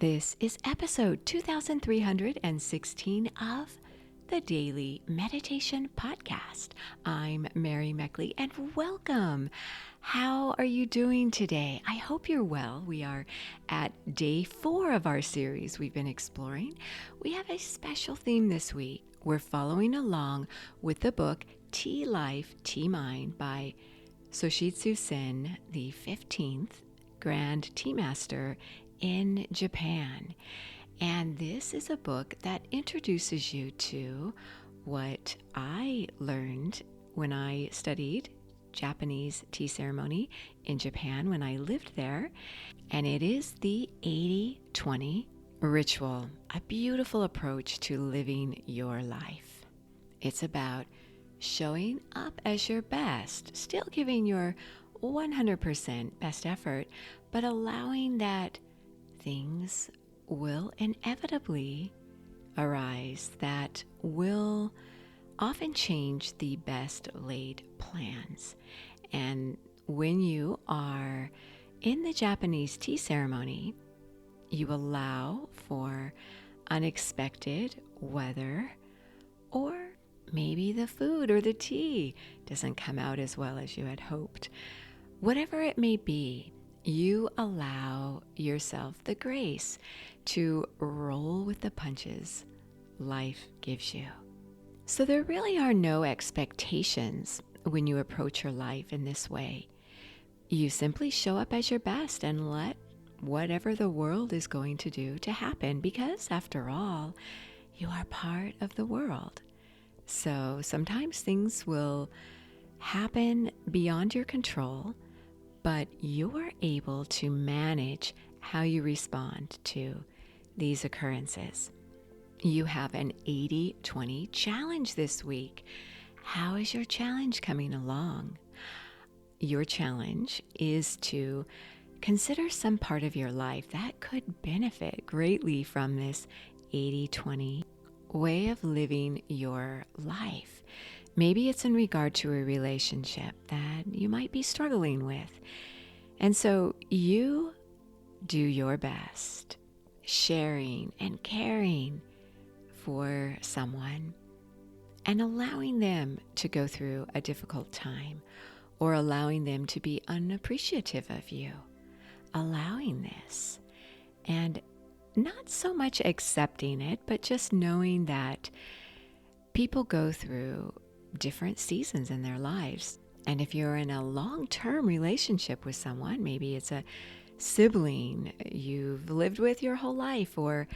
This is episode 2316 of the Daily Meditation Podcast. I'm Mary Meckley and welcome. How are you doing today? I hope you're well. We are at day 4 of our series we've been exploring. We have a special theme this week. We're following along with the book Tea Life, Tea Mind by Soshitsu Sen the 15th, Grand Tea Master in Japan. And this is a book that introduces you to what I learned when I studied Japanese tea ceremony in Japan when I lived there. And it is the 80-20 ritual, a beautiful approach to living your life. It's about showing up as your best, still giving your 100% best effort, but allowing that things will inevitably arise that will often change the best laid plans. And when you are in the Japanese tea ceremony, you allow for unexpected weather, or maybe the food or the tea doesn't come out as well as you had hoped. Whatever it may be, you allow yourself the grace to roll with the punches life gives you. So there really are no expectations when you approach your life in this way. You simply show up as your best and let whatever the world is going to do to happen, because after all, you are part of the world. So sometimes things will happen beyond your control, but you're able to manage how you respond to these occurrences. You have an 80-20 challenge this week. How is your challenge coming along? Your challenge is to consider some part of your life that could benefit greatly from this 80-20 way of living your life. Maybe it's in regard to a relationship that you might be struggling with. And so you do your best, sharing and caring for someone and allowing them to go through a difficult time, or allowing them to be unappreciative of you. Allowing this and not so much accepting it, but just knowing that people go through different seasons in their lives. And if you're in a long-term relationship with someone, maybe it's a sibling you've lived with your whole life, or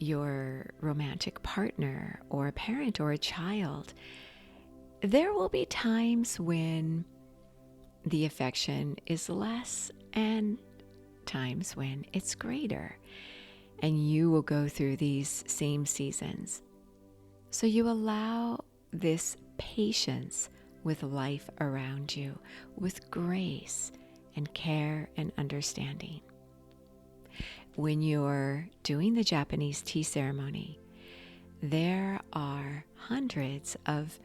your romantic partner, or a parent, or a child, there will be times when the affection is less and times when it's greater. And you will go through these same seasons. So you allow this patience with life around you, with grace and care and understanding. When you're doing the Japanese tea ceremony, there are hundreds of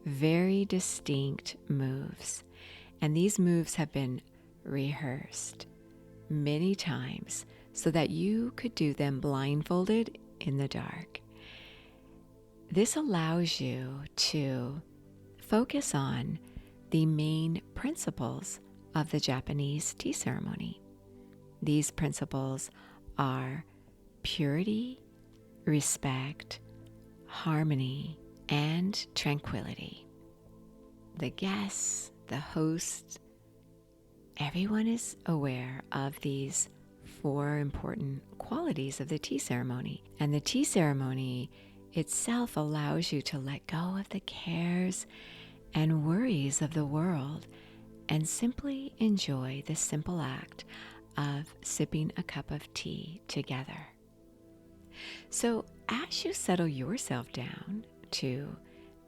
very distinct moves, and these moves have been rehearsed many times so that you could do them blindfolded in the dark. This allows you to focus on the main principles of the Japanese tea ceremony. These principles are purity, respect, harmony, and tranquility. The guests, the host, everyone is aware of these 4 important qualities of the tea ceremony. And the tea ceremony itself allows you to let go of the cares and worries of the world and simply enjoy the simple act of sipping a cup of tea together. So as you settle yourself down to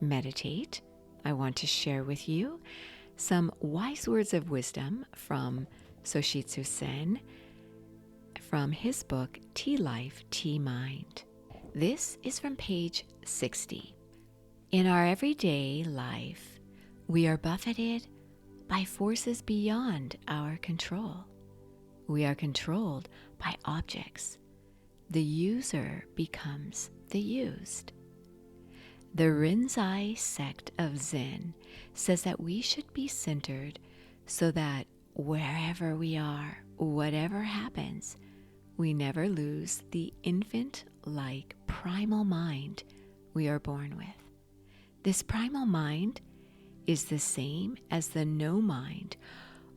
meditate, I want to share with you some wise words of wisdom from Soshitsu Sen from his book Tea Life, Tea Mind. This is from page 60. In our everyday life, we are buffeted by forces beyond our control. We are controlled by objects, the user becomes the used. The Rinzai sect of Zen says that we should be centered so that wherever we are, whatever happens, we never lose the infant-like primal mind we are born with. This primal mind is the same as the no mind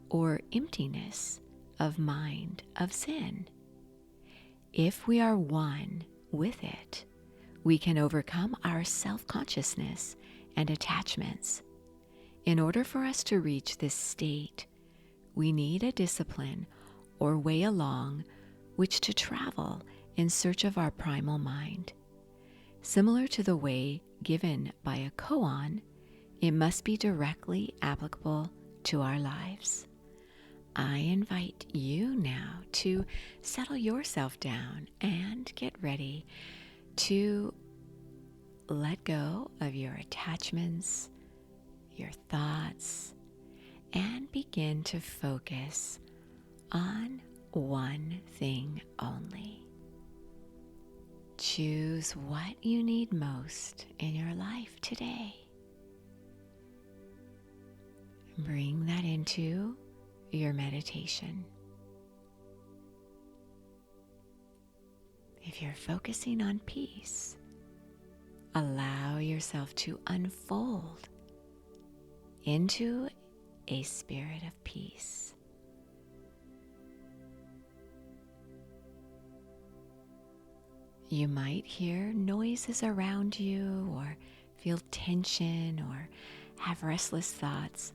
or emptiness of mind of Zen. If we are one with it, we can overcome our self-consciousness and attachments. In order for us to reach this state, we need a discipline or way along which to travel in search of our primal mind. Similar to the way given by a koan, it must be directly applicable to our lives. I invite you now to settle yourself down and get ready to let go of your attachments, your thoughts, and begin to focus on one thing only. Choose what you need most in your life today. Bring that into your meditation. If you're focusing on peace, allow yourself to unfold into a spirit of peace. You might hear noises around you or feel tension or have restless thoughts.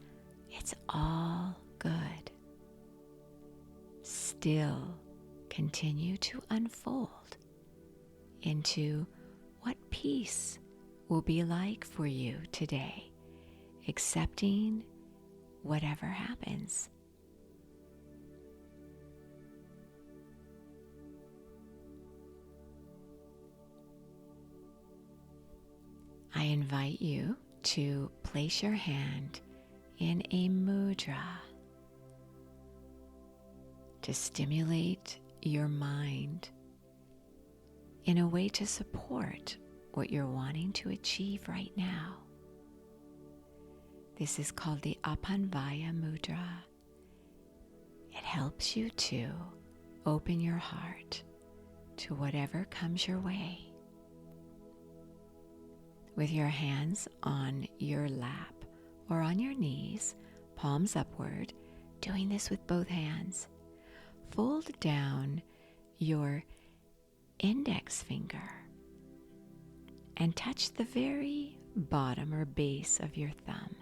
It's all good. Still continue to unfold into what peace will be like for you today, accepting whatever happens. I invite you to place your hand in a mudra to stimulate your mind in a way to support what you're wanting to achieve right now. This is called the Apanvaya Mudra. It helps you to open your heart to whatever comes your way. With your hands on your lap or on your knees, palms upward, doing this with both hands, fold down your index finger and touch the very bottom or base of your thumb.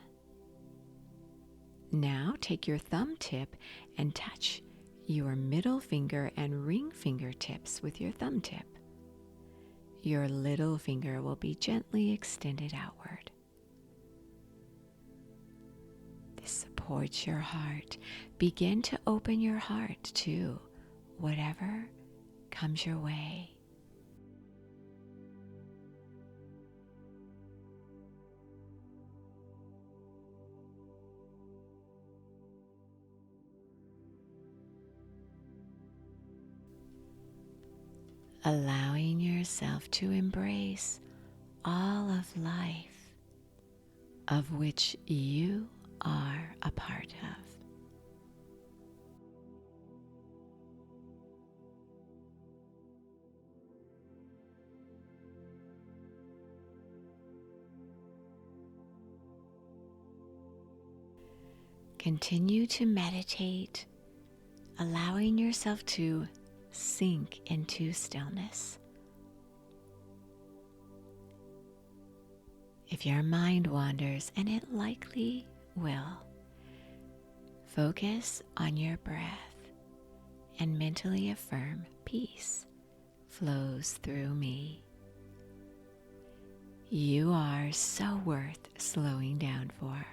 Now take your thumb tip and touch your middle finger and ring fingertips with your thumb tip. Your little finger will be gently extended outward. This supports your heart. Begin to open your heart to whatever comes your way. Allowing yourself to embrace all of life, of which you are a part of. Continue to meditate, allowing yourself to sink into stillness. If your mind wanders, and it likely will, focus on your breath and mentally affirm peace flows through me. You are so worth slowing down for.